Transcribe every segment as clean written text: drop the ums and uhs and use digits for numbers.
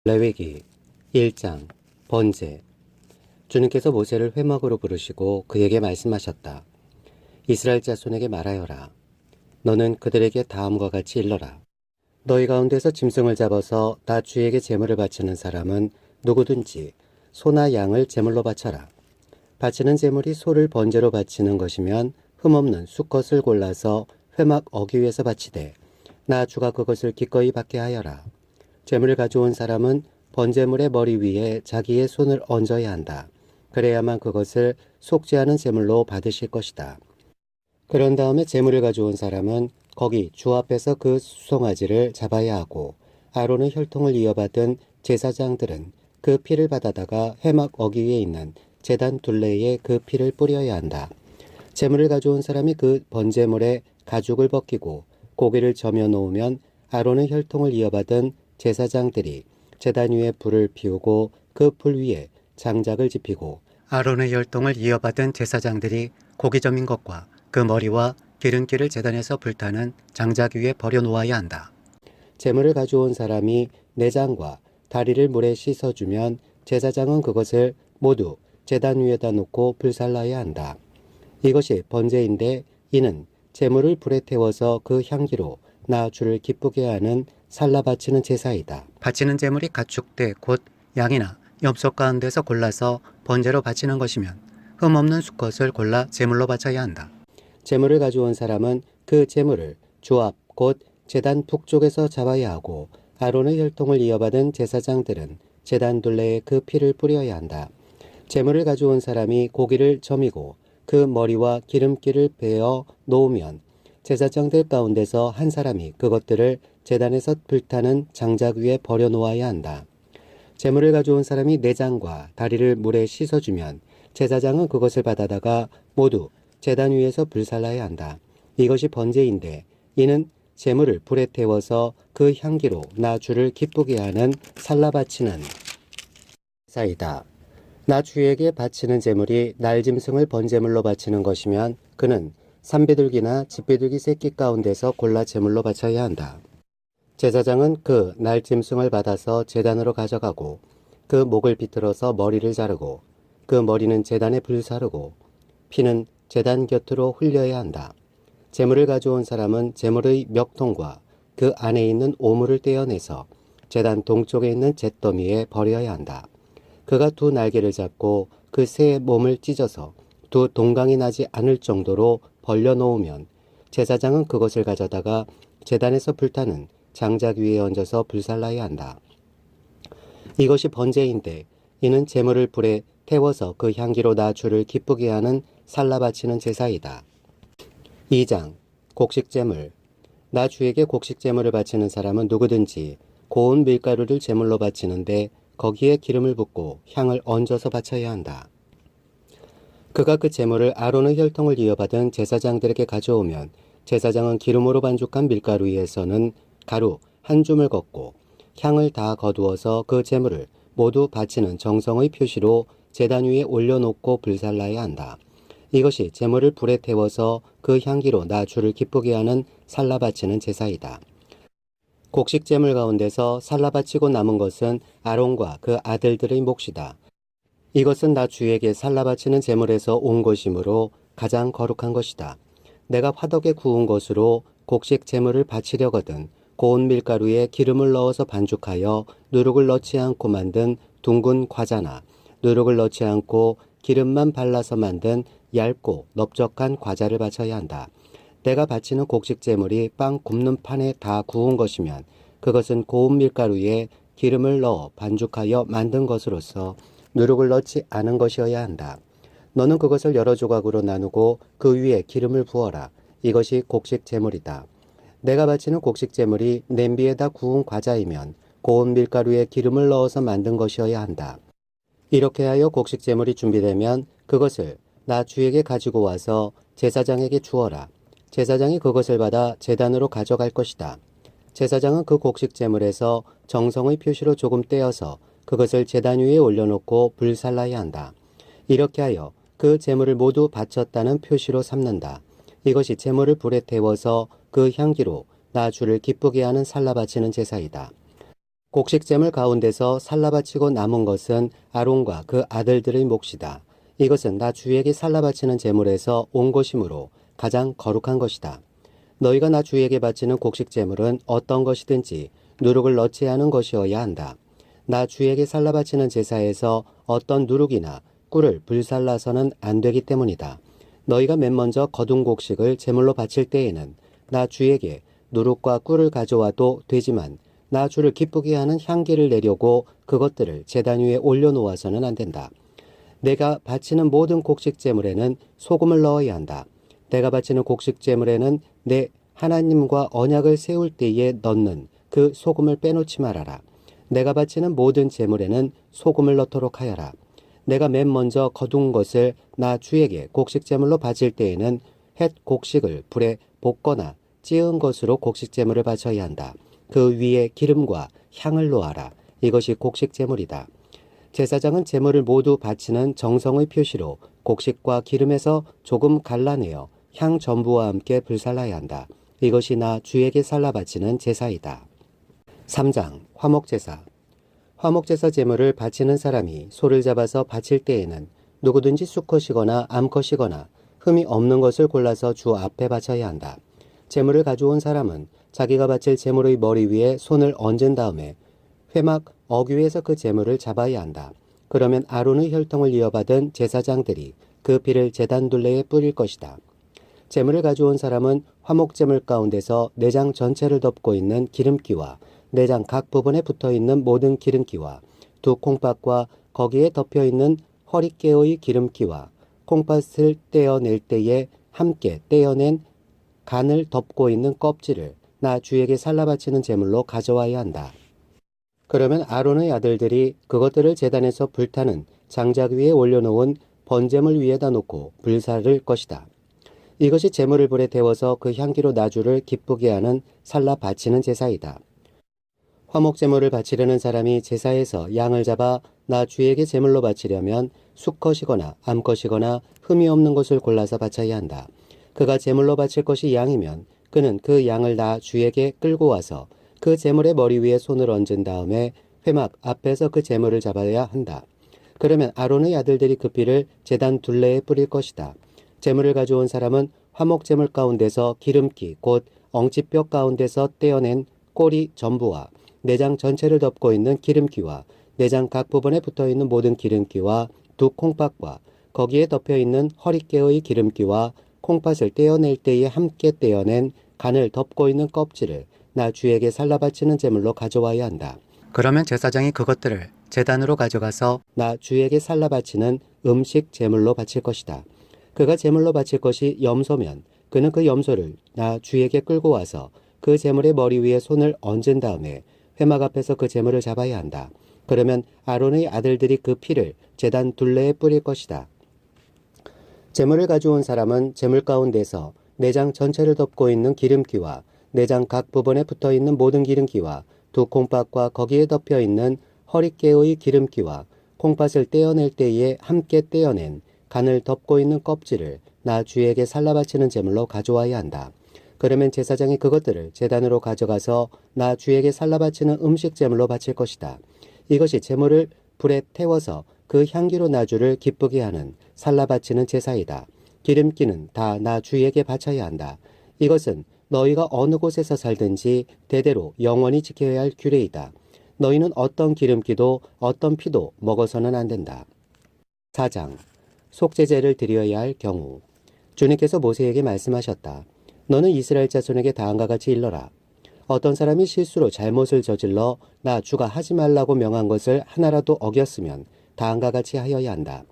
레위기 1장 번제. 주님께서 모세를 회막으로 부르시고 그에게 말씀하셨다. 이스라엘 자손에게 말하여라. 너는 그들에게 다음과 같이 일러라. 너희 가운데서 짐승을 잡아서 나 주에게 제물을 바치는 사람은 누구든지 소나 양을 제물로 바쳐라. 바치는 제물이 소를 번제로 바치는 것이면 흠없는 수컷을 골라서 회막 어귀위에서 바치되 나 주가 그것을 기꺼이 받게 하여라. 제물을 가져온 사람은 번제물의 머리 위에 자기의 손을 얹어야 한다. 그래야만 그것을 속죄하는 제물로 받으실 것이다. 그런 다음에 제물을 가져온 사람은 거기 주 앞에서 그 수송아지를 잡아야 하고 아론의 혈통을 이어받은 제사장들은 그 피를 받아다가 회막 어귀 위에 있는 제단 둘레에 그 피를 뿌려야 한다. 제물을 가져온 사람이 그 번제물의 가죽을 벗기고 고기를 저며 놓으면 아론의 혈통을 이어받은 제사장들이 제단 위에 불을 피우고 그 불 위에 장작을 지피고 아론의 혈통을 이어받은 제사장들이 고기 점인 것과 그 머리와 기름기를 제단에서 불타는 장작 위에 버려 놓아야 한다. 제물을 가져온 사람이 내장과 다리를 물에 씻어주면 제사장은 그것을 모두 제단 위에다 놓고 불살라야 한다. 이것이 번제인데 이는 제물을 불에 태워서 그 향기로 나 주를 기쁘게 하는 살라 바치는 제사이다. 바치는 제물이 가축대 곧 양이나 엽석 가운데서 골라서 번제로 바치는 것이면 흠없는 수컷을 골라 제물로 바쳐야 한다. 제물을 가져온 사람은 그 제물을 주 앞 곧 제단 북쪽에서 잡아야 하고 아론의 혈통을 이어받은 제사장들은 제단 둘레에 그 피를 뿌려야 한다. 제물을 가져온 사람이 고기를 점이고 그 머리와 기름기를 베어 놓으면 제사장들 가운데서 한 사람이 그것들을 제단에서 불타는 장작 위에 버려 놓아야 한다. 제물을 가져온 사람이 내장과 다리를 물에 씻어주면 제사장은 그것을 받아다가 모두 제단 위에서 불살라야 한다. 이것이 번제인데 이는 제물을 불에 태워서 그 향기로 나 주를 기쁘게 하는 살라 바치는 제사이다. 나 주에게 바치는 제물이 날짐승을 번제물로 바치는 것이면 그는 산비둘기나 집비둘기 새끼 가운데서 골라 제물로 바쳐야 한다. 제사장은 그 날짐승을 받아서 제단으로 가져가고 그 목을 비틀어서 머리를 자르고 그 머리는 제단에 불사르고 피는 제단 곁으로 흘려야 한다. 제물을 가져온 사람은 제물의 멱통과 그 안에 있는 오물을 떼어내서 제단 동쪽에 있는 잿더미에 버려야 한다. 그가 두 날개를 잡고 그 새의 몸을 찢어서 두 동강이 나지 않을 정도로 벌려 놓으면 제사장은 그것을 가져다가 제단에서 불타는 장작 위에 얹어서 불살라야 한다. 이것이 번제인데 이는 제물을 불에 태워서 그 향기로 나 주를 기쁘게 하는 살라 바치는 제사이다. 2장 곡식제물. 나 주에게 곡식제물을 바치는 사람은 누구든지 고운 밀가루를 제물로 바치는데 거기에 기름을 붓고 향을 얹어서 바쳐야 한다. 그가 그 제물을 아론의 혈통을 이어받은 제사장들에게 가져오면 제사장은 기름으로 반죽한 밀가루 위에서는 가루 한 줌을 걷고 향을 다 거두어서 그 제물을 모두 바치는 정성의 표시로 제단 위에 올려놓고 불살라야 한다. 이것이 제물을 불에 태워서 그 향기로 나 주를 기쁘게 하는 살라 바치는 제사이다. 곡식제물 가운데서 살라 바치고 남은 것은 아론과 그 아들들의 몫이다. 이것은 나 주에게 살라 바치는 제물에서 온 것이므로 가장 거룩한 것이다. 내가 화덕에 구운 것으로 곡식 제물을 바치려거든 고운 밀가루에 기름을 넣어서 반죽하여 누룩을 넣지 않고 만든 둥근 과자나 누룩을 넣지 않고 기름만 발라서 만든 얇고 넓적한 과자를 바쳐야 한다. 내가 바치는 곡식 제물이 빵 굽는 판에 다 구운 것이면 그것은 고운 밀가루에 기름을 넣어 반죽하여 만든 것으로서 누룩을 넣지 않은 것이어야 한다. 너는 그것을 여러 조각으로 나누고 그 위에 기름을 부어라. 이것이 곡식 제물이다. 내가 바치는 곡식 제물이 냄비에다 구운 과자이면 고운 밀가루에 기름을 넣어서 만든 것이어야 한다. 이렇게 하여 곡식 제물이 준비되면 그것을 나 주에게 가지고 와서 제사장에게 주어라. 제사장이 그것을 받아 제단으로 가져갈 것이다. 제사장은 그 곡식 제물에서 정성의 표시로 조금 떼어서 그것을 제단 위에 올려놓고 불살라야 한다. 이렇게 하여 그 제물을 모두 바쳤다는 표시로 삼는다. 이것이 제물을 불에 태워서 그 향기로 나 주를 기쁘게 하는 살라 바치는 제사이다. 곡식제물 가운데서 살라바치고 남은 것은 아론과 그 아들들의 몫이다. 이것은 나 주에게 살라바치는 제물에서 온 것이므로 가장 거룩한 것이다. 너희가 나 주에게 바치는 곡식제물은 어떤 것이든지 누룩을 넣지 않은 것이어야 한다. 나 주에게 살라바치는 제사에서 어떤 누룩이나 꿀을 불살라서는 안 되기 때문이다. 너희가 맨 먼저 거둔 곡식을 제물로 바칠 때에는 나 주에게 누룩과 꿀을 가져와도 되지만 나 주를 기쁘게 하는 향기를 내려고 그것들을 제단 위에 올려놓아서는 안 된다. 내가 바치는 모든 곡식제물에는 소금을 넣어야 한다. 내가 바치는 곡식제물에는 내 하나님과 언약을 세울 때에 넣는 그 소금을 빼놓지 말아라. 내가 바치는 모든 제물에는 소금을 넣도록 하여라. 내가 맨 먼저 거둔 것을 나 주에게 곡식제물로 바칠 때에는 햇 곡식을 불에 볶거나 찌은 것으로 곡식제물을 바쳐야 한다. 그 위에 기름과 향을 놓아라. 이것이 곡식제물이다. 제사장은 제물을 모두 바치는 정성의 표시로 곡식과 기름에서 조금 갈라내어 향 전부와 함께 불살라야 한다. 이것이 나 주에게 살라 바치는 제사이다. 3장 화목제사. 화목제사 제물을 바치는 사람이 소를 잡아서 바칠 때에는 누구든지 수컷이거나 암컷이거나 흠이 없는 것을 골라서 주 앞에 바쳐야 한다. 제물을 가져온 사람은 자기가 바칠 제물의 머리 위에 손을 얹은 다음에 회막 어귀에서 그 제물을 잡아야 한다. 그러면 아론의 혈통을 이어받은 제사장들이 그 피를 제단 둘레에 뿌릴 것이다. 제물을 가져온 사람은 화목제물 가운데서 내장 전체를 덮고 있는 기름기와 내장 각 부분에 붙어있는 모든 기름기와 두 콩팥과 거기에 덮여있는 허리깨의 기름기와 콩팥을 떼어낼 때에 함께 떼어낸 간을 덮고 있는 껍질을 나 주에게 살라바치는 제물로 가져와야 한다. 그러면 아론의 아들들이 그것들을 제단에서 불타는 장작 위에 올려놓은 번제물 위에다 놓고 불사를 것이다. 이것이 제물을 불에 데워서 그 향기로 나 주를 기쁘게 하는 살라 바치는 제사이다. 화목제물을 바치려는 사람이 제사에서 양을 잡아 나 주에게 제물로 바치려면 수컷이거나 암컷이거나 흠이 없는 것을 골라서 바쳐야 한다. 그가 제물로 바칠 것이 양이면 그는 그 양을 나 주에게 끌고 와서 그 제물의 머리 위에 손을 얹은 다음에 회막 앞에서 그 제물을 잡아야 한다. 그러면 아론의 아들들이 그 피를 제단 둘레에 뿌릴 것이다. 제물을 가져온 사람은 화목제물 가운데서 기름기 곧 엉치뼈 가운데서 떼어낸 꼬리 전부와 내장 전체를 덮고 있는 기름기와 내장 각 부분에 붙어있는 모든 기름기와 두 콩팥과 거기에 덮여있는 허리깨의 기름기와 콩팥을 떼어낼 때에 함께 떼어낸 간을 덮고 있는 껍질을 나 주에게 살라바치는 제물로 가져와야 한다. 그러면 제사장이 그것들을 제단으로 가져가서 나 주에게 살라바치는 음식 제물로 바칠 것이다. 그가 제물로 바칠 것이 염소면 그는 그 염소를 나 주에게 끌고 와서 그 제물의 머리 위에 손을 얹은 다음에 회막 앞에서 그 제물을 잡아야 한다. 그러면 아론의 아들들이 그 피를 제단 둘레에 뿌릴 것이다. 제물을 가져온 사람은 제물 가운데서 내장 전체를 덮고 있는 기름기와 내장 각 부분에 붙어있는 모든 기름기와 두 콩팥과 거기에 덮여있는 허리깨의 기름기와 콩팥을 떼어낼 때에 함께 떼어낸 간을 덮고 있는 껍질을 나 주에게 살라바치는 제물로 가져와야 한다. 그러면 제사장이 그것들을 제단으로 가져가서 나 주에게 살라바치는 음식 제물로 바칠 것이다. 이것이 제물을 불에 태워서 그 향기로 나 주를 기쁘게 하는 살라바치는 제사이다. 기름기는 다 나 주에게 바쳐야 한다. 이것은 너희가 어느 곳에서 살든지 대대로 영원히 지켜야 할 규례이다. 너희는 어떤 기름기도 어떤 피도 먹어서는 안 된다. 4장 속죄제를 드려야 할 경우. 주님께서 모세에게 말씀하셨다. 너는 이스라엘 자손에게 다음과 같이 일러라. 어떤 사람이 실수로 잘못을 저질러 나 주가 하지 말라고 명한 것을 하나라도 어겼으면 다음과 같이 하여야 한다.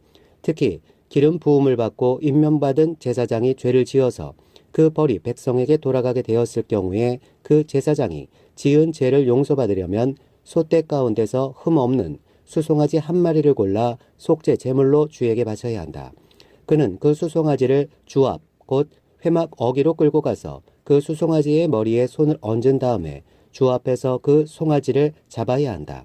특히 기름 부음을 받고 임명받은 제사장이 죄를 지어서 그 벌이 백성에게 돌아가게 되었을 경우에 그 제사장이 지은 죄를 용서받으려면 소떼 가운데서 흠 없는 수송아지 한 마리를 골라 속죄 제물로 주에게 바쳐야 한다. 그는 그 수송아지를 주 앞 곧 회막 어기로 끌고 가서 그 수송아지의 머리에 손을 얹은 다음에 주 앞에서 그 송아지를 잡아야 한다.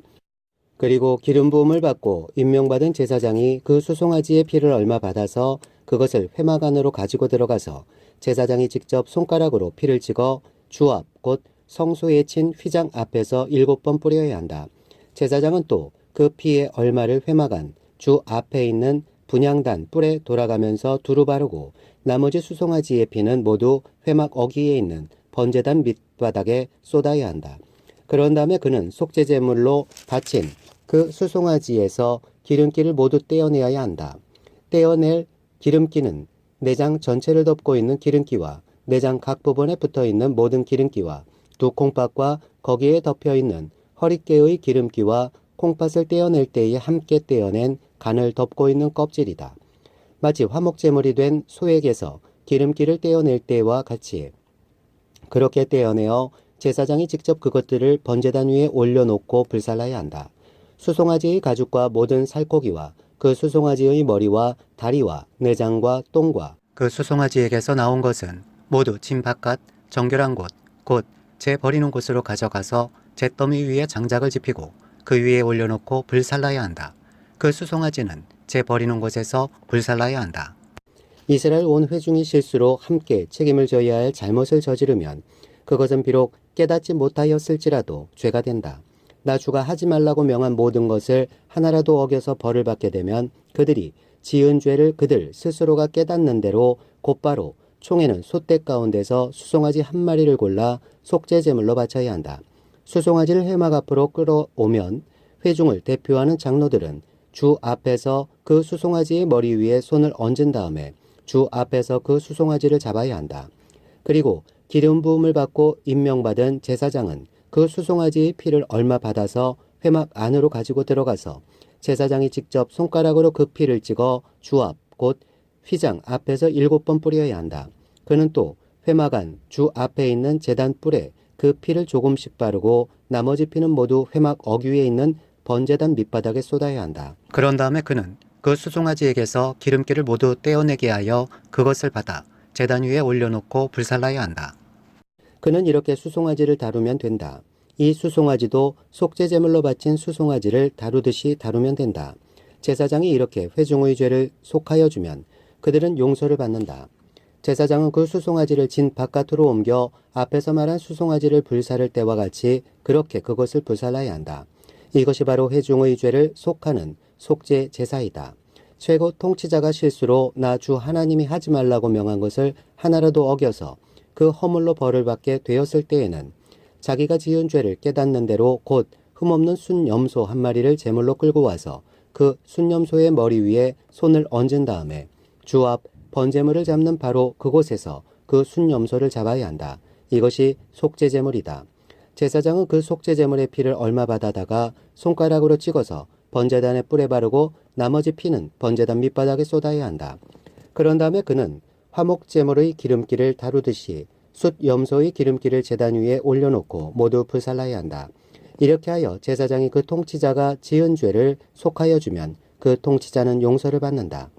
그리고 기름 부음을 받고 임명받은 제사장이 그 수송아지의 피를 얼마 받아서 그것을 회막 안으로 가지고 들어가서 제사장이 직접 손가락으로 피를 찍어 주 앞 곧 성소에 친 휘장 앞에서 7번 뿌려야 한다. 제사장은 또 그 피의 얼마를 회막한 주 앞에 있는 분향단 뿔에 돌아가면서 두루 바르고 나머지 수송아지의 피는 모두 회막 어귀에 있는 번제단 밑바닥에 쏟아야 한다. 그런 다음에 그는 속죄제물로 바친 그 수송아지에서 기름기를 모두 떼어내어야 한다. 떼어낼 기름기는 내장 전체를 덮고 있는 기름기와 내장 각 부분에 붙어 있는 모든 기름기와 두 콩팥과 거기에 덮여 있는 허리깨의 기름기와 콩팥을 떼어낼 때에 함께 떼어낸 간을 덮고 있는 껍질이다. 마치 화목제물이 된 소액에서 기름기를 떼어낼 때와 같이 그렇게 떼어내어 제사장이 직접 그것들을 번제단 위에 올려놓고 불살라야 한다. 수송아지의 가죽과 모든 살코기와 그 수송아지의 머리와 다리와 내장과 똥과 그 수송아지에게서 나온 것은 모두 진 바깥 정결한 곳, 곧 재 버리는 곳으로 가져가서 잿더미 위에 장작을 지피고 그 위에 올려놓고 불살라야 한다. 그 수송아지는 재 버리는 곳에서 불살라야 한다. 이스라엘 온 회중이 실수로 함께 책임을 져야 할 잘못을 저지르면 그것은 비록 깨닫지 못하였을지라도 죄가 된다. 나 주가 하지 말라고 명한 모든 것을 하나라도 어겨서 벌을 받게 되면 그들이 지은 죄를 그들 스스로가 깨닫는 대로 곧바로 총회는 소떼 가운데서 수송아지 한 마리를 골라 속죄제물로 바쳐야 한다. 수송아지를 회막 앞으로 끌어오면 회중을 대표하는 장로들은 주 앞에서 그 수송아지의 머리 위에 손을 얹은 다음에 주 앞에서 그 수송아지를 잡아야 한다. 그리고 기름 부음을 받고 임명받은 제사장은 그 수송아지의 피를 얼마 받아서 회막 안으로 가지고 들어가서 제사장이 직접 손가락으로 그 피를 찍어 주 앞, 곧 휘장 앞에서 7번 뿌려야 한다. 그는 또 회막 안 주 앞에 있는 제단 뿔에 그 피를 조금씩 바르고 나머지 피는 모두 회막 어귀에 있는 번제단 밑바닥에 쏟아야 한다. 그런 다음에 그는 그 수송아지에게서 기름기를 모두 떼어내게 하여 그것을 받아 제단 위에 올려놓고 불살라야 한다. 그는 이렇게 수송아지를 다루면 된다. 이 수송아지도 속죄제물로 바친 수송아지를 다루듯이 다루면 된다. 제사장이 이렇게 회중의 죄를 속하여 주면 그들은 용서를 받는다. 제사장은 그 수송아지를 진 바깥으로 옮겨 앞에서 말한 수송아지를 불사를 때와 같이 그렇게 그것을 불살라야 한다. 이것이 바로 회중의 죄를 속하는 속죄 제사이다. 최고 통치자가 실수로 나 주 하나님이 하지 말라고 명한 것을 하나라도 어겨서 그 허물로 벌을 받게 되었을 때에는 자기가 지은 죄를 깨닫는 대로 곧 흠없는 순염소 한 마리를 제물로 끌고 와서 그 순염소의 머리 위에 손을 얹은 다음에 주 앞 번제물을 잡는 바로 그곳에서 그 순염소를 잡아야 한다. 이것이 속죄제물이다. 제사장은 그 속죄제물의 피를 얼마 받아다가 손가락으로 찍어서 번제단의 뿔에 바르고 나머지 피는 번제단 밑바닥에 쏟아야 한다. 그런 다음에 그는 화목제물의 기름기를 다루듯이 숫염소의 기름기를 제단 위에 올려놓고 모두 불살라야 한다. 이렇게 하여 제사장이 그 통치자가 지은 죄를 속하여 주면 그 통치자는 용서를 받는다.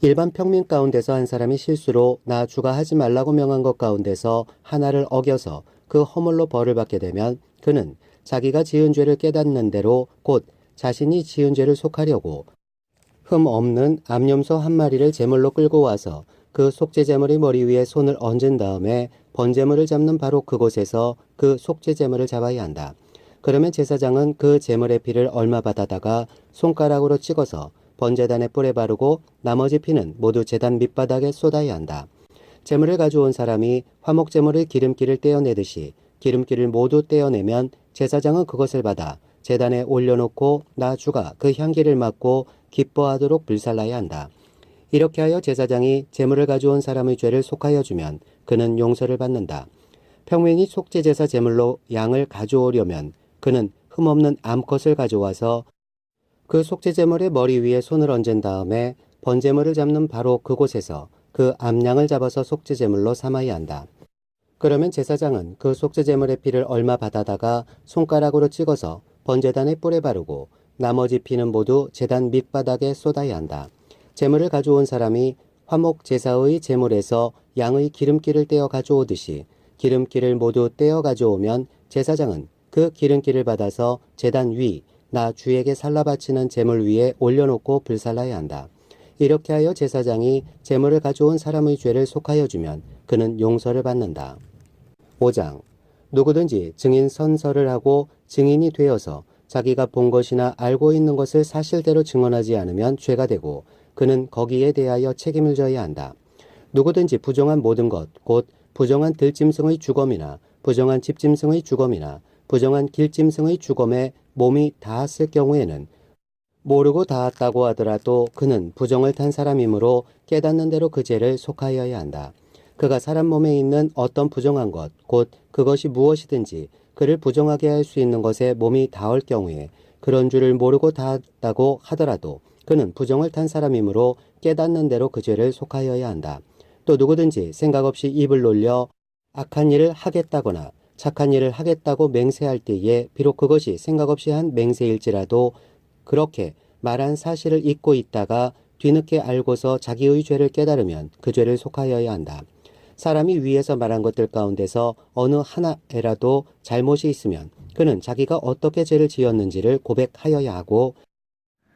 일반 평민 가운데서 한 사람이 실수로 나 주가 하지 말라고 명한 것 가운데서 하나를 어겨서 그 허물로 벌을 받게 되면 그는 자기가 지은 죄를 깨닫는 대로 곧 자신이 지은 죄를 속하려고 흠 없는 암염소 한 마리를 제물로 끌고 와서 그 속죄제물의 머리 위에 손을 얹은 다음에 번제물을 잡는 바로 그곳에서 그 속죄제물을 잡아야 한다. 그러면 제사장은 그 제물의 피를 얼마 받아다가 손가락으로 찍어서 번제단의 뿔에 바르고 나머지 피는 모두 제단 밑바닥에 쏟아야 한다. 제물을 가져온 사람이 화목제물의 기름기를 떼어내듯이 기름기를 모두 떼어내면 제사장은 그것을 받아 제단에 올려놓고 나 주가 그 향기를 맡고 기뻐하도록 불살라야 한다. 이렇게 하여 제사장이 제물을 가져온 사람의 죄를 속하여 주면 그는 용서를 받는다. 평민이 속죄제사 제물로 양을 가져오려면 그는 흠없는 암컷을 가져와서 그 속죄제물의 머리 위에 손을 얹은 다음에 번제물을 잡는 바로 그곳에서 그 암양을 잡아서 속죄제물로 삼아야 한다. 그러면 제사장은 그 속죄제물의 피를 얼마 받아다가 손가락으로 찍어서 번제단의 뿔에 바르고 나머지 피는 모두 제단 밑바닥에 쏟아야 한다. 제물을 가져온 사람이 화목 제사의 제물에서 양의 기름기를 떼어 가져오듯이 기름기를 모두 떼어 가져오면 제사장은 그 기름기를 받아서 제단 위 나 주에게 살라 바치는 제물 위에 올려놓고 불살라야 한다. 이렇게 하여 제사장이 제물을 가져온 사람의 죄를 속하여 주면 그는 용서를 받는다. 5장. 누구든지 증인 선서를 하고 증인이 되어서 자기가 본 것이나 알고 있는 것을 사실대로 증언하지 않으면 죄가 되고 그는 거기에 대하여 책임을 져야 한다. 누구든지 부정한 모든 것, 곧 부정한 들짐승의 주검이나 부정한 집짐승의 주검이나 부정한 길짐승의 주검에 몸이 닿았을 경우에는 모르고 닿았다고 하더라도 그는 부정을 탄 사람이므로 깨닫는 대로 그 죄를 속하여야 한다. 그가 사람 몸에 있는 어떤 부정한 것, 곧 그것이 무엇이든지 그를 부정하게 할 수 있는 것에 몸이 닿을 경우에 그런 줄을 모르고 닿았다고 하더라도 그는 부정을 탄 사람이므로 깨닫는 대로 그 죄를 속하여야 한다. 또 누구든지 생각 없이 입을 놀려 악한 일을 하겠다거나 착한 일을 하겠다고 맹세할 때에 비록 그것이 생각 없이 한 맹세일지라도 그렇게 말한 사실을 잊고 있다가 뒤늦게 알고서 자기의 죄를 깨달으면 그 죄를 속하여야 한다. 사람이 위에서 말한 것들 가운데서 어느 하나에라도 잘못이 있으면 그는 자기가 어떻게 죄를 지었는지를 고백하여야 하고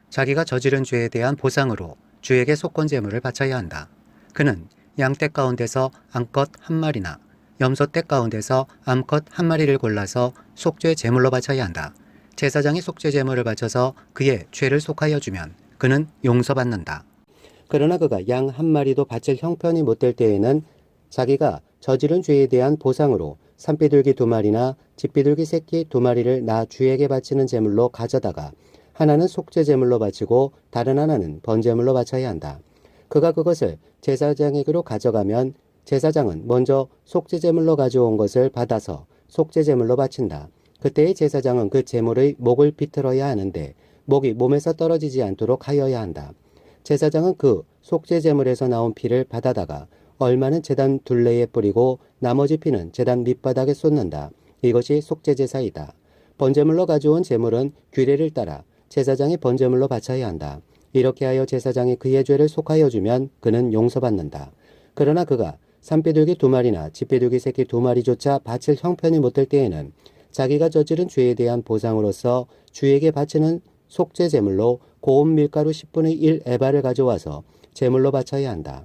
자기가 저지른 죄에 대한 보상으로 주에게 속건제물을 바쳐야 한다. 그는 양떼 가운데서 암컷 한 마리나 염소떼 가운데서 암컷 한 마리를 골라서 속죄 제물로 바쳐야 한다. 제사장이 속죄 제물을 바쳐서 그의 죄를 속하여 주면 그는 용서받는다. 그러나 그가 양 한 마리도 바칠 형편이 못될 때에는 자기가 저지른 죄에 대한 보상으로 산비둘기 2마리나 집비둘기 새끼 2마리를 나 주에게 바치는 제물로 가져다가 하나는 속죄 제물로 바치고 다른 하나는 번제물로 바쳐야 한다. 그가 그것을 제사장에게로 가져가면 제사장은 먼저 속죄 제물로 가져온 것을 받아서 속죄 제물로 바친다. 그때의 제사장은 그 제물의 목을 비틀어야 하는데 목이 몸에서 떨어지지 않도록 하여야 한다. 제사장은 그 속죄 제물에서 나온 피를 받아다가 얼마는 제단 둘레에 뿌리고 나머지 피는 제단 밑바닥에 쏟는다. 이것이 속죄 제사이다. 번제물로 가져온 제물은 규례를 따라 제사장이 번제물로 바쳐야 한다. 이렇게 하여 제사장이 그의 죄를 속하여 주면 그는 용서받는다. 그러나 그가 산비둘기 2마리나 집비둘기 새끼 2마리조차 바칠 형편이 못될 때에는 자기가 저지른 죄에 대한 보상으로서 주에게 바치는 속죄 제물로 고운 밀가루 10분의 1 에바를 가져와서 제물로 바쳐야 한다.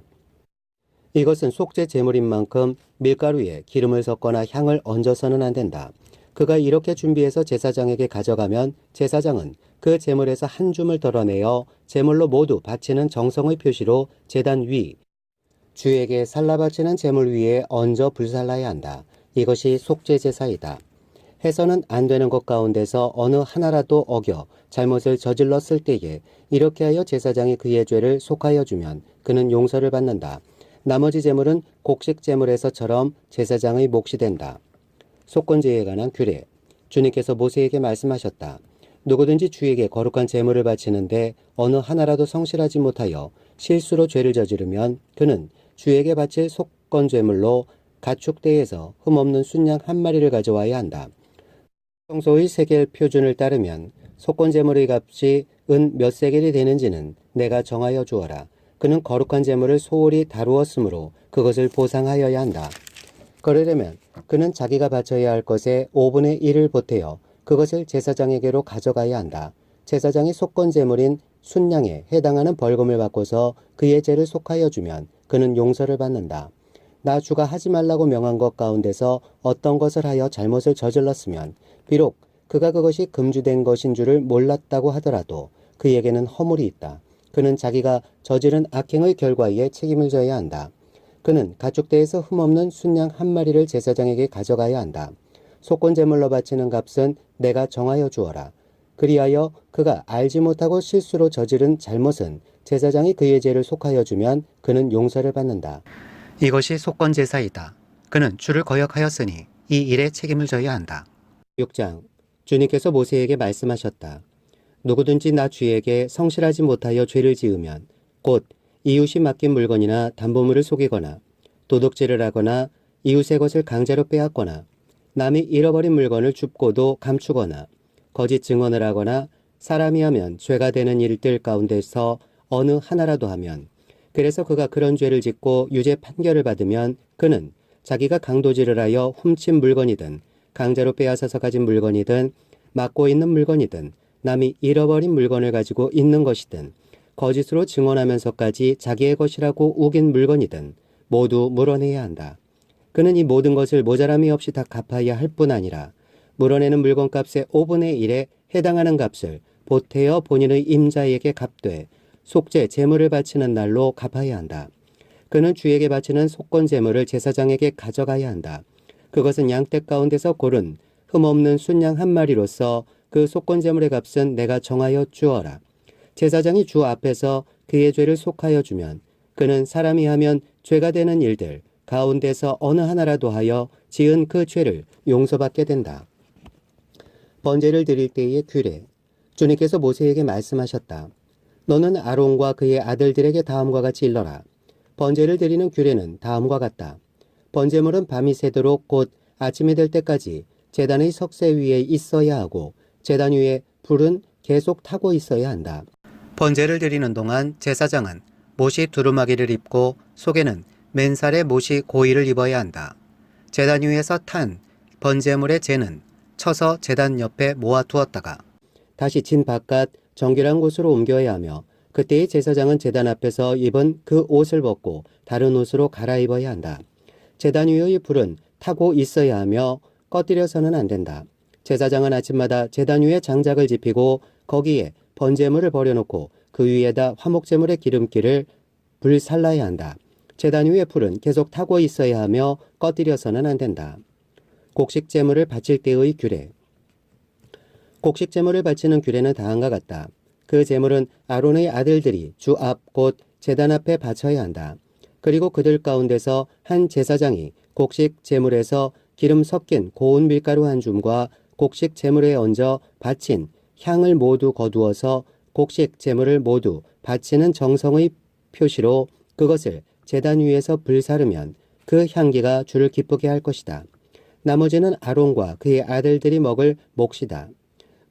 이것은 속죄 제물인 만큼 밀가루에 기름을 섞거나 향을 얹어서는 안 된다. 그가 이렇게 준비해서 제사장에게 가져가면 제사장은 그 제물에서 한 줌을 덜어내어 제물로 모두 바치는 정성의 표시로 제단 위, 주에게 살라 바치는 제물 위에 얹어 불살라야 한다. 이것이 속죄 제사이다. 해서는 안 되는 것 가운데서 어느 하나라도 어겨 잘못을 저질렀을 때에 이렇게 하여 제사장이 그의 죄를 속하여 주면 그는 용서를 받는다. 나머지 제물은 곡식 제물에서처럼 제사장의 몫이 된다. 속건제에 관한 규례. 주님께서 모세에게 말씀하셨다. 누구든지 주에게 거룩한 제물을 바치는데 어느 하나라도 성실하지 못하여 실수로 죄를 저지르면 그는 주에게 바칠 속건제물로 가축대에서 흠없는 순양 한 마리를 가져와야 한다. 평소의 세겔 표준을 따르면 속건제물의 값이 은 몇 세겔이 되는지는 내가 정하여 주어라. 그는 거룩한 제물을 소홀히 다루었으므로 그것을 보상하여야 한다. 그러려면 그는 자기가 바쳐야 할 것의 5분의 1을 보태어 그것을 제사장에게로 가져가야 한다. 제사장이 속건 제물인 순양에 해당하는 벌금을 받고서 그의 죄를 속하여 주면 그는 용서를 받는다. 나 주가 하지 말라고 명한 것 가운데서 어떤 것을 하여 잘못을 저질렀으면 비록 그가 그것이 금주된 것인 줄을 몰랐다고 하더라도 그에게는 허물이 있다. 그는 자기가 저지른 악행의 결과에 책임을 져야 한다. 그는 가축대에서 흠없는 순양 한 마리를 제사장에게 가져가야 한다. 속건제물로 바치는 값은 내가 정하여 주어라. 그리하여 그가 알지 못하고 실수로 저지른 잘못은 제사장이 그의 죄를 속하여 주면 그는 용서를 받는다. 이것이 속건제사이다. 그는 주를 거역하였으니 이 일에 책임을 져야 한다. 6장. 주님께서 모세에게 말씀하셨다. 누구든지 나 주에게 성실하지 못하여 죄를 지으면 곧 이웃이 맡긴 물건이나 담보물을 속이거나 도둑질을 하거나 이웃의 것을 강제로 빼앗거나 남이 잃어버린 물건을 줍고도 감추거나 거짓 증언을 하거나 사람이 하면 죄가 되는 일들 가운데서 어느 하나라도 하면 그래서 그가 그런 죄를 짓고 유죄 판결을 받으면 그는 자기가 강도질을 하여 훔친 물건이든 강제로 빼앗아서 가진 물건이든 맡고 있는 물건이든 남이 잃어버린 물건을 가지고 있는 것이든 거짓으로 증언하면서까지 자기의 것이라고 우긴 물건이든 모두 물어내야 한다. 그는 이 모든 것을 모자람이 없이 다 갚아야 할 뿐 아니라 물어내는 물건값의 5분의 1에 해당하는 값을 보태어 본인의 임자에게 갚되 속죄 제물을 바치는 날로 갚아야 한다. 그는 주에게 바치는 속건 제물을 제사장에게 가져가야 한다. 그것은 양떼 가운데서 고른 흠없는 순양 한 마리로서 그 속건 제물의 값은 내가 정하여 주어라. 제사장이 주 앞에서 그의 죄를 속하여 주면 그는 사람이 하면 죄가 되는 일들 가운데서 어느 하나라도 하여 지은 그 죄를 용서받게 된다. 번제를 드릴 때의 규례. 주님께서 모세에게 말씀하셨다. 너는 아론과 그의 아들들에게 다음과 같이 일러라. 번제를 드리는 규례는 다음과 같다. 번제물은 밤이 새도록 곧 아침이 될 때까지 제단의 석쇠 위에 있어야 하고 제단 위에 불은 계속 타고 있어야 한다. 번제를 드리는 동안 제사장은 못이 두루마기를 입고 속에는 맨살에 못이 고이를 입어야 한다. 제단 위에서 탄 번제물의 재는 쳐서 제단 옆에 모아두었다가 다시 진 바깥 정결한 곳으로 옮겨야 하며 그때의 제사장은 제단 앞에서 입은 그 옷을 벗고 다른 옷으로 갈아입어야 한다. 제단 위의 불은 타고 있어야 하며 꺼뜨려서는 안 된다. 제사장은 아침마다 제단 위에 장작을 지피고 거기에 번제물을 버려놓고 그 위에다 화목제물의 기름기를 불살라야 한다. 제단 위의 불은 계속 타고 있어야 하며 꺼뜨려서는 안 된다. 곡식제물을 바칠 때의 규례. 곡식제물을 바치는 규례는 다음과 같다. 그 제물은 아론의 아들들이 주 앞 곧 제단 앞에 바쳐야 한다. 그리고 그들 가운데서 한 제사장이 곡식 제물에서 기름 섞인 고운 밀가루 한 줌과 곡식 제물에 얹어 바친 향을 모두 거두어서 곡식 제물을 모두 바치는 정성의 표시로 그것을 제단 위에서 불사르면 그 향기가 주를 기쁘게 할 것이다. 나머지는 아론과 그의 아들들이 먹을 몫이다.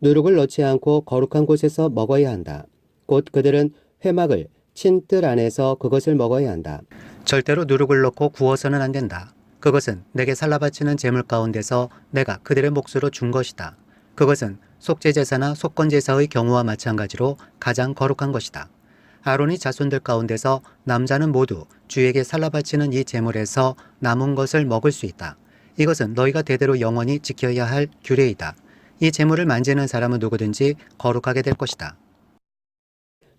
누룩을 넣지 않고 거룩한 곳에서 먹어야 한다. 곧 그들은 회막을 친 뜰 안에서 그것을 먹어야 한다. 절대로 누룩을 넣고 구워서는 안 된다. 그것은 내게 살라바치는 제물 가운데서 내가 그들의 몫으로 준 것이다. 그것은 속죄제사나 속건제사의 경우와 마찬가지로 가장 거룩한 것이다. 아론의 자손들 가운데서 남자는 모두 주에게 살라바치는 이 제물에서 남은 것을 먹을 수 있다. 이것은 너희가 대대로 영원히 지켜야 할 규례이다. 이 제물을 만지는 사람은 누구든지 거룩하게 될 것이다.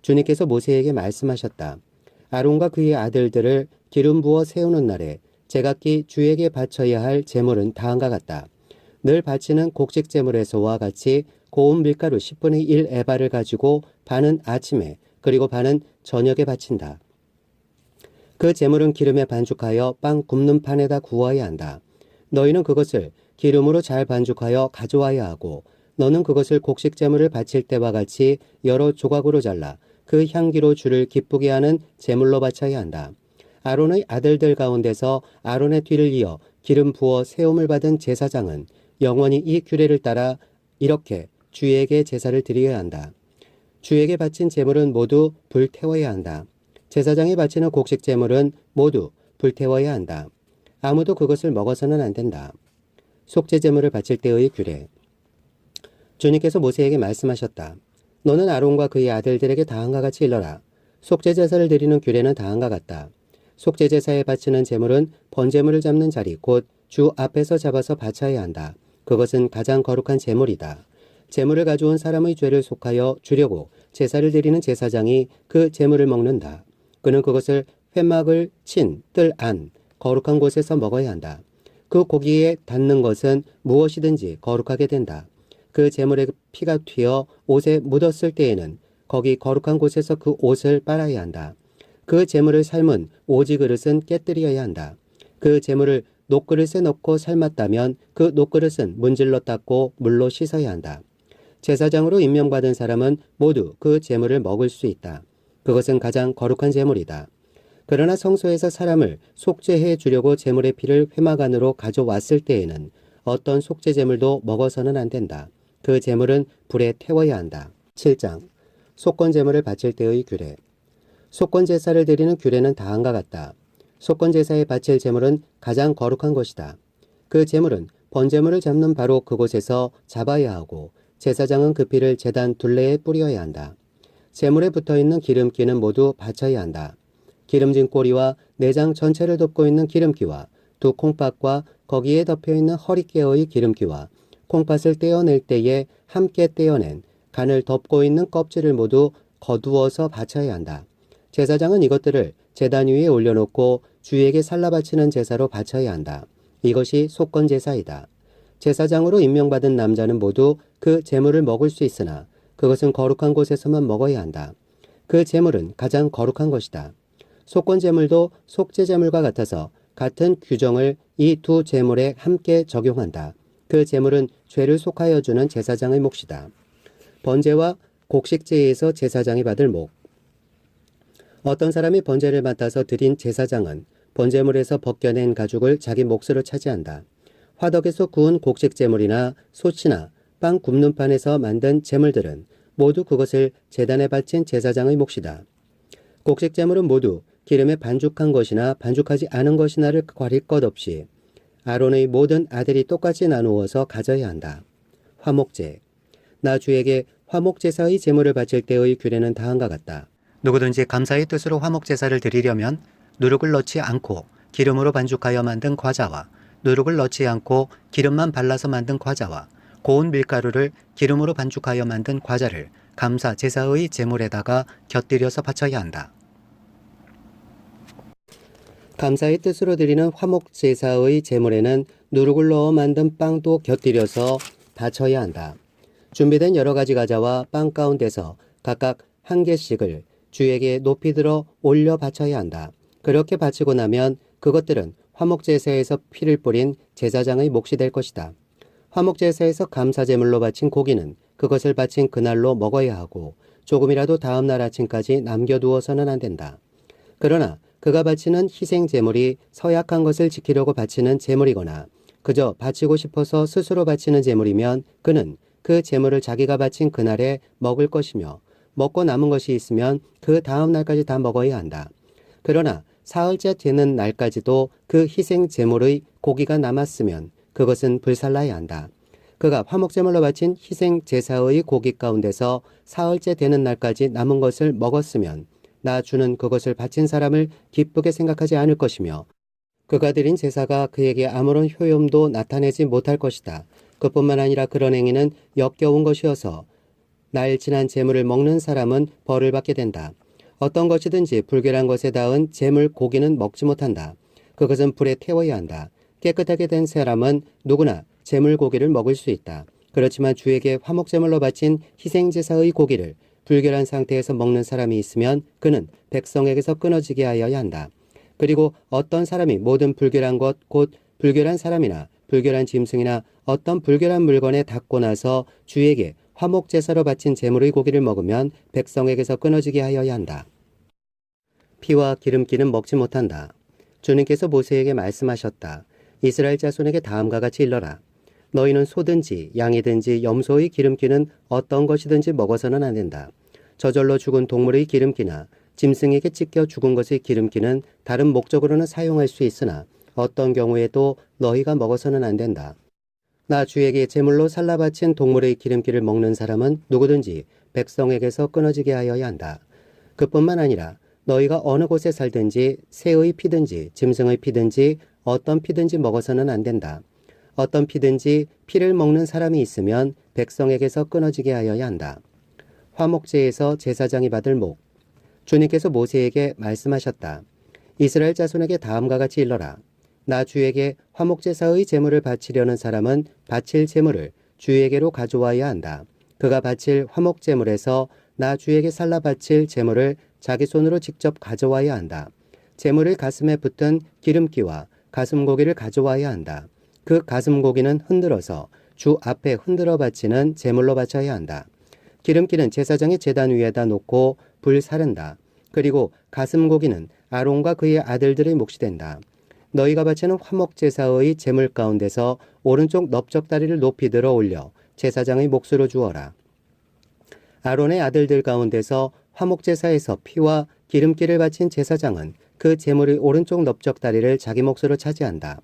주님께서 모세에게 말씀하셨다. 아론과 그의 아들들을 기름 부어 세우는 날에 제각기 주에게 바쳐야 할 제물은 다음과 같다. 늘 바치는 곡식 제물에서와 같이 고운 밀가루 10분의 1 에바를 가지고 반은 아침에 그리고 반은 저녁에 바친다. 그 제물은 기름에 반죽하여 빵 굽는 판에다 구워야 한다. 너희는 그것을 기름으로 잘 반죽하여 가져와야 하고 너는 그것을 곡식 제물을 바칠 때와 같이 여러 조각으로 잘라 그 향기로 주를 기쁘게 하는 제물로 바쳐야 한다. 아론의 아들들 가운데서 아론의 뒤를 이어 기름 부어 세움을 받은 제사장은 영원히 이 규례를 따라 이렇게 주에게 제사를 드려야 한다. 주에게 바친 제물은 모두 불태워야 한다. 제사장이 바치는 곡식 제물은 모두 불태워야 한다. 아무도 그것을 먹어서는 안 된다. 속죄 제물을 바칠 때의 규례. 주님께서 모세에게 말씀하셨다. 너는 아론과 그의 아들들에게 다음과 같이 일러라. 속죄 제사를 드리는 규례는 다음과 같다. 속죄 제사에 바치는 제물은 번제물을 잡는 자리 곧 주 앞에서 잡아서 바쳐야 한다. 그것은 가장 거룩한 제물이다. 제물을 가져온 사람의 죄를 속하여 주려고 제사를 드리는 제사장이 그 제물을 먹는다. 그는 그것을 회막을 친 뜰 안 거룩한 곳에서 먹어야 한다. 그 고기에 닿는 것은 무엇이든지 거룩하게 된다. 그 제물의 피가 튀어 옷에 묻었을 때에는 거기 거룩한 곳에서 그 옷을 빨아야 한다. 그 제물을 삶은 오지 그릇은 깨뜨려야 한다. 그 제물을 녹그릇에 넣고 삶았다면 그 녹그릇은 문질러 닦고 물로 씻어야 한다. 제사장으로 임명받은 사람은 모두 그 제물을 먹을 수 있다. 그것은 가장 거룩한 제물이다. 그러나 성소에서 사람을 속죄해 주려고 제물의 피를 회막 안으로 가져왔을 때에는 어떤 속죄 제물도 먹어서는 안 된다. 그 제물은 불에 태워야 한다. 7장 속건 제물을 바칠 때의 규례. 속건 제사를 드리는 규례는 다음과 같다. 속건 제사에 바칠 제물은 가장 거룩한 것이다. 그 제물은 번제물을 잡는 바로 그곳에서 잡아야 하고 제사장은 그 피를 제단 둘레에 뿌려야 한다. 제물에 붙어있는 기름기는 모두 바쳐야 한다. 기름진 꼬리와 내장 전체를 덮고 있는 기름기와 두 콩팥과 거기에 덮여있는 허리깨의 기름기와 콩팥을 떼어낼 때에 함께 떼어낸 간을 덮고 있는 껍질을 모두 거두어서 바쳐야 한다. 제사장은 이것들을 제단 위에 올려놓고 주에게 살라 바치는 제사로 바쳐야 한다. 이것이 속건 제사이다. 제사장으로 임명받은 남자는 모두 그 제물을 먹을 수 있으나 그것은 거룩한 곳에서만 먹어야 한다. 그 제물은 가장 거룩한 것이다. 속건 제물도 속죄 제물과 같아서 같은 규정을 이 두 제물에 함께 적용한다. 그 제물은 죄를 속하여 주는 제사장의 몫이다. 번제와 곡식제에서 제사장이 받을 목. 어떤 사람이 번제를 맡아서 드린 제사장은 번제물에서 벗겨낸 가죽을 자기 몫으로 차지한다. 화덕에서 구운 곡식제물이나 솥이나 빵 굽는 판에서 만든 제물들은 모두 그것을 제단에 바친 제사장의 몫이다. 곡식제물은 모두 기름에 반죽한 것이나 반죽하지 않은 것이나를 가릴 것 없이 아론의 모든 아들이 똑같이 나누어서 가져야 한다. 화목제. 나 주에게 화목제사의 제물을 바칠 때의 규례는 다음과 같다. 누구든지 감사의 뜻으로 화목제사를 드리려면 누룩을 넣지 않고 기름으로 반죽하여 만든 과자와 누룩을 넣지 않고 기름만 발라서 만든 과자와 고운 밀가루를 기름으로 반죽하여 만든 과자를 감사 제사의 제물에다가 곁들여서 바쳐야 한다. 감사의 뜻으로 드리는 화목제사의 제물에는 누룩을 넣어 만든 빵도 곁들여서 바쳐야 한다. 준비된 여러 가지 과자와 빵 가운데서 각각 한 개씩을 주에게 높이 들어 올려 바쳐야 한다. 그렇게 바치고 나면 그것들은 화목제사에서 피를 뿌린 제사장의 몫이 될 것이다. 화목제사에서 감사제물로 바친 고기는 그것을 바친 그날로 먹어야 하고 조금이라도 다음 날 아침까지 남겨두어서는 안 된다. 그러나 그가 바치는 희생제물이 서약한 것을 지키려고 바치는 제물이거나 그저 바치고 싶어서 스스로 바치는 제물이면 그는 그 제물을 자기가 바친 그날에 먹을 것이며 먹고 남은 것이 있으면 그 다음 날까지 다 먹어야 한다. 그러나 사흘째 되는 날까지도 그 희생제물의 고기가 남았으면 그것은 불살라야 한다. 그가 화목제물로 바친 희생제사의 고기 가운데서 사흘째 되는 날까지 남은 것을 먹었으면 나 주는 그것을 바친 사람을 기쁘게 생각하지 않을 것이며 그가 드린 제사가 그에게 아무런 효용도 나타내지 못할 것이다. 그뿐만 아니라 그런 행위는 역겨운 것이어서 날 지난 제물을 먹는 사람은 벌을 받게 된다. 어떤 것이든지 불결한 것에 닿은 제물 고기는 먹지 못한다. 그것은 불에 태워야 한다. 깨끗하게 된 사람은 누구나 제물 고기를 먹을 수 있다. 그렇지만 주에게 화목제물로 바친 희생제사의 고기를 불결한 상태에서 먹는 사람이 있으면 그는 백성에게서 끊어지게 하여야 한다. 그리고 어떤 사람이 모든 불결한 것, 곧 불결한 사람이나 불결한 짐승이나 어떤 불결한 물건에 닿고 나서 주에게 화목제사로 바친 제물의 고기를 먹으면 백성에게서 끊어지게 하여야 한다. 피와 기름기는 먹지 못한다. 주님께서 모세에게 말씀하셨다. 이스라엘 자손에게 다음과 같이 일러라. 너희는 소든지 양이든지 염소의 기름기는 어떤 것이든지 먹어서는 안 된다. 저절로 죽은 동물의 기름기나 짐승에게 찢겨 죽은 것의 기름기는 다른 목적으로는 사용할 수 있으나 어떤 경우에도 너희가 먹어서는 안 된다. 나 주에게 제물로 살라 바친 동물의 기름기를 먹는 사람은 누구든지 백성에게서 끊어지게 하여야 한다. 그뿐만 아니라 너희가 어느 곳에 살든지 새의 피든지 짐승의 피든지 어떤 피든지 먹어서는 안 된다. 어떤 피든지 피를 먹는 사람이 있으면 백성에게서 끊어지게 하여야 한다. 화목제에서 제사장이 받을 목. 주님께서 모세에게 말씀하셨다. 이스라엘 자손에게 다음과 같이 일러라. 나 주에게 화목제사의 제물을 바치려는 사람은 바칠 제물을 주에게로 가져와야 한다. 그가 바칠 화목제물에서 나 주에게 살라 바칠 제물을 자기 손으로 직접 가져와야 한다. 제물의 가슴에 붙은 기름기와 가슴고기를 가져와야 한다. 그 가슴고기는 흔들어서 주 앞에 흔들어 바치는 제물로 바쳐야 한다. 기름기는 제사장이 제단 위에다 놓고 불 사른다. 그리고 가슴고기는 아론과 그의 아들들의 몫이 된다. 너희가 바치는 화목제사의 제물 가운데서 오른쪽 넓적다리를 높이 들어 올려 제사장의 몫으로 주어라. 아론의 아들들 가운데서 화목제사에서 피와 기름기를 바친 제사장은 그 제물의 오른쪽 넓적다리를 자기 몫으로 차지한다.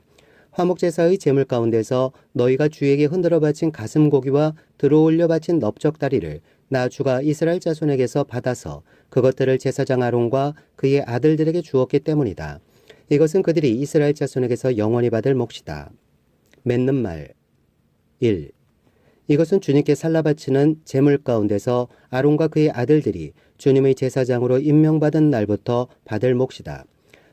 화목제사의 제물 가운데서 너희가 주에게 흔들어 바친 가슴고기와 들어올려 바친 넓적다리를 나 주가 이스라엘 자손에게서 받아서 그것들을 제사장 아론과 그의 아들들에게 주었기 때문이다. 이것은 그들이 이스라엘 자손에게서 영원히 받을 몫이다. 맺는 말 1. 이것은 주님께 살라바치는 제물 가운데서 아론과 그의 아들들이 주님의 제사장으로 임명받은 날부터 받을 몫이다.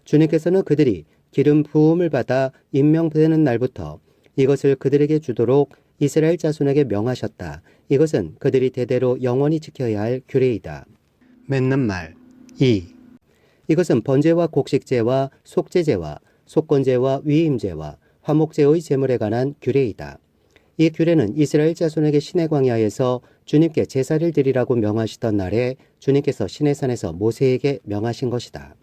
주님께서는 그들이 기름 부음을 받아 임명되는 날부터 이것을 그들에게 주도록 이스라엘 자손에게 명하셨다. 이것은 그들이 대대로 영원히 지켜야 할 규례이다. 맺는 말 2. 이것은 번제와 곡식제와 속죄제와 속건제와 위임제와 화목제의 제물에 관한 규례이다. 이 규례는 이스라엘 자손에게 시내 광야에서 주님께 제사를 드리라고 명하시던 날에 주님께서 시내산에서 모세에게 명하신 것이다.